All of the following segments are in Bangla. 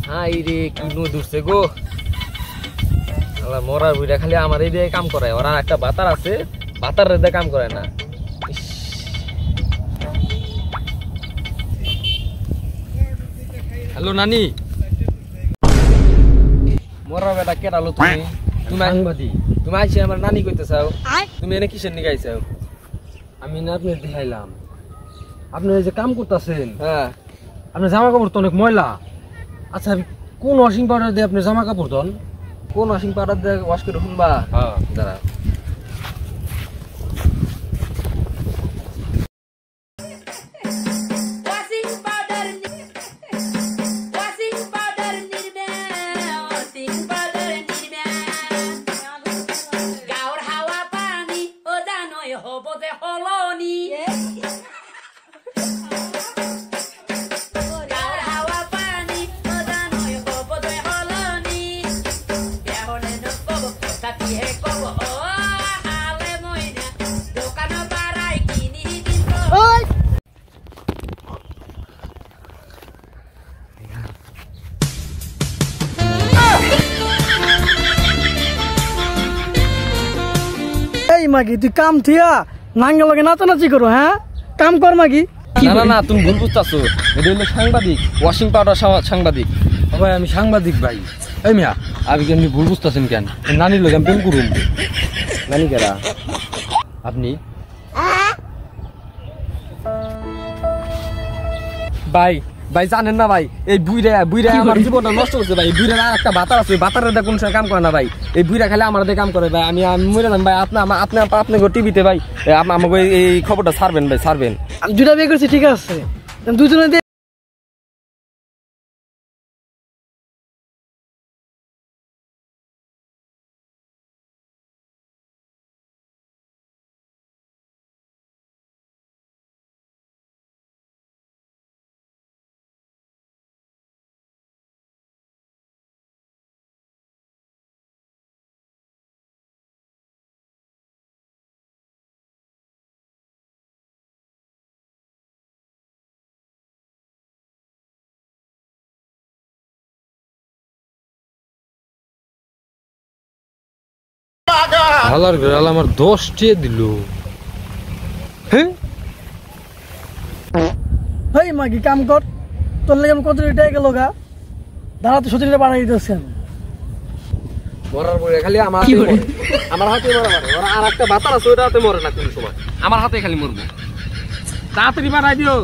হাই রে কি দূরছে গো মরার বুড়া খালি আমার এই দিয়ে কাম করে ওরা একটা বাতার আছে বাতার রেদে কাম করে না হ্যালো নানি মরার বেটা কেটালো তুমি তুমি সাংবাদিক তুমি আইসি আমার নানি কইতে চাও তুমি এনে কিসের নিয়ে গাইছাও আমি না আপনি দেখাইলাম আপনি এই যে কাম করতেছেন হ্যাঁ আপনার জামা কাপড় তো অনেক ময়লা আচ্ছা কোন ওয়াশিং পাউডার দিয়ে আপনি জামা কাপড় ধন কোন ওয়াশিং পাউডার দিয়ে ওয়াশ করে শুনবা হ্যাঁ দাঁড়া মাগি তুই কাম থিয়া নাঙ্গা লগে নাচানাচি করো হ্যাঁ কাম কর মাগি না না না তুমি ভুল বুঝতেছো এটা হলো সাংবাদিক ওয়াশিং পাউডার সাংবাদিক ভাই আমি সাংবাদিক ভাই এই মিয়া আপনি কেন ভুল বুঝতেছেন কেন নানির লোক আমি প্রেম করুন নানি কেরা আপনি ভাই ভাই জানেন না ভাই এই বুইরা আমার জীবনটা নষ্ট করছে ভাই বুইরা একটা বাতার আছে বাতারের দা কোন সময় কাম করে না ভাই এই বুইরা খালি আমার দিয়ে কাম করে ভাই আমি মরে যাম ভাই আপনি টিভিতে ভাই আমাকে এই খবরটা ছাড়বেন ভাই ছাড়বেন আমি দুটা বিয়ে করছি ঠিক আছে দুজনে হালার গেল আমার 10 টিয়ে দিল হ্যাঁ হেই মাগি কাম কর তোর লেগে আমি কত টাকা গেল গা দাঁড়া তো 17 বাড়াই দিতেছি আমি মরার পরে খালি আমার হাতে মরে ওরা আর একটা বাতার আছে ওটা হাতে মরে না কোন সময় আমার হাতে খালি মরবো তাড়াতাড়ি বাড়াই দিও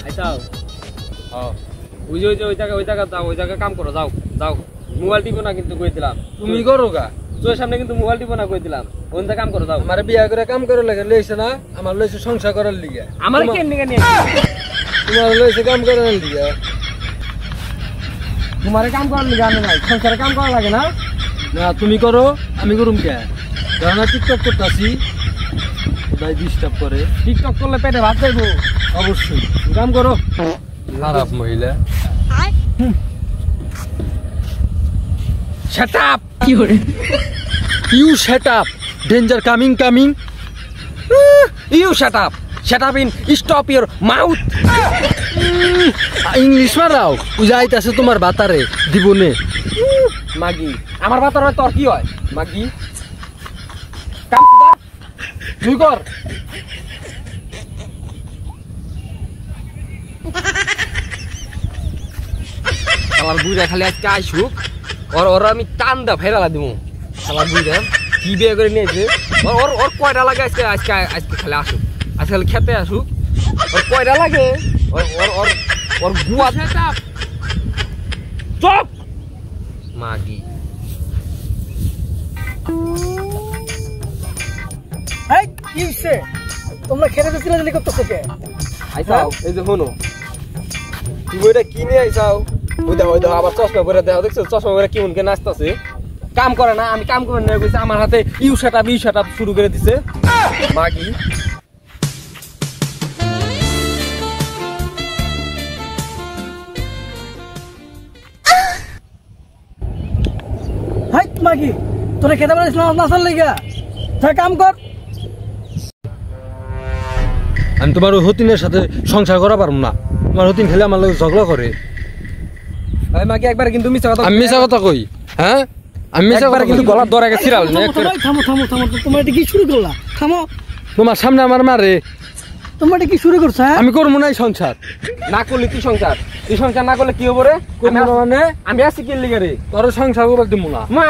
আইতাও ওই জায়গা কাম করো যাও যাও মোবাইল টিপো না কিন্তু কই দিলাম তুমি করো গা তোর সামনে কিন্তু মোবাইল টিপো না কই দিলাম ওন কাম করো যাও আমার বিয়া করে কাম করে লাগে লইছে না আমার লইছে সংসার করার লিগে আমার কেন নিয়ে নিয়ে তোমার লইছে কাম করার লিগে তোমারে কাম করার লিগে আমি নাই সংসারে কাম করা লাগে না না তুমি করো আমি করুম কে কারণ টিকটক করতেছি ভাই ডিস্টার্ব করে টিকটক করলে পেটে ভাত যাইবো অবশ্যই কাম করো খারাপ মহিলা shut up you shut up danger coming you shut up in stop your mouth English মারাও বুঝাইতাছে তোমার বাতারে দিবনে মাগি আমার বাতার হয় তোর কি হয় মাগি কাম সুদা তুই কর আমার বুইরা খালি আজকে আইসুক ওর আমি টান দা ফেরালা দিব আমার বুইরা কি বিয়ে করে নিয়েছে ওর কয়টা লাগে আজকে খালি আসুক আজকে খালি খেতে আসুক ওর কয়টা লাগে ওর গুয়া চপ মাগি এই কি হইছে তোমরা খেতে দিলে করতেছো কে আইসাও এই যে শোনো তুই ওইটা কিনে আইসাও ওই দেখো আবার চশমা পরে দেখো দেখছো চশমা পরে কেমন কে নাচতেছে কাম করে না আমি কাম করে নিয়ে গেছি আমার হাতে ইউ সেট আপ শুরু করে দিছে মাগি হাই মাগি তোরা খেতে পারিস না নাচার লেগা যা কাম কর আমি তোমার ওই হতিনের সাথে সংসার করা পারবো না। তোমার হতিন খেলে আমার লোক ঝগড়া করে। ভাই মাকে একবার কিন্তু মিছা কথা আমি মিছা কথা কই? হ্যাঁ আমি মিছা একবার কথা কিন্তু গলার দর আগে ছিড়াল না থামো থামো থামো তোমার এটা কি শুরু করলা? থামো, তোমার সামনে আমার মারে, তোমার এটা কি শুরু করছো? হ্যাঁ আমি করবো না এই সংসার। না করলে তুই সংসার না করলে কি হবো রে? করবো না মানে আমি আছি কি লিগে রে? তোর সংসার করতে দিব না। মা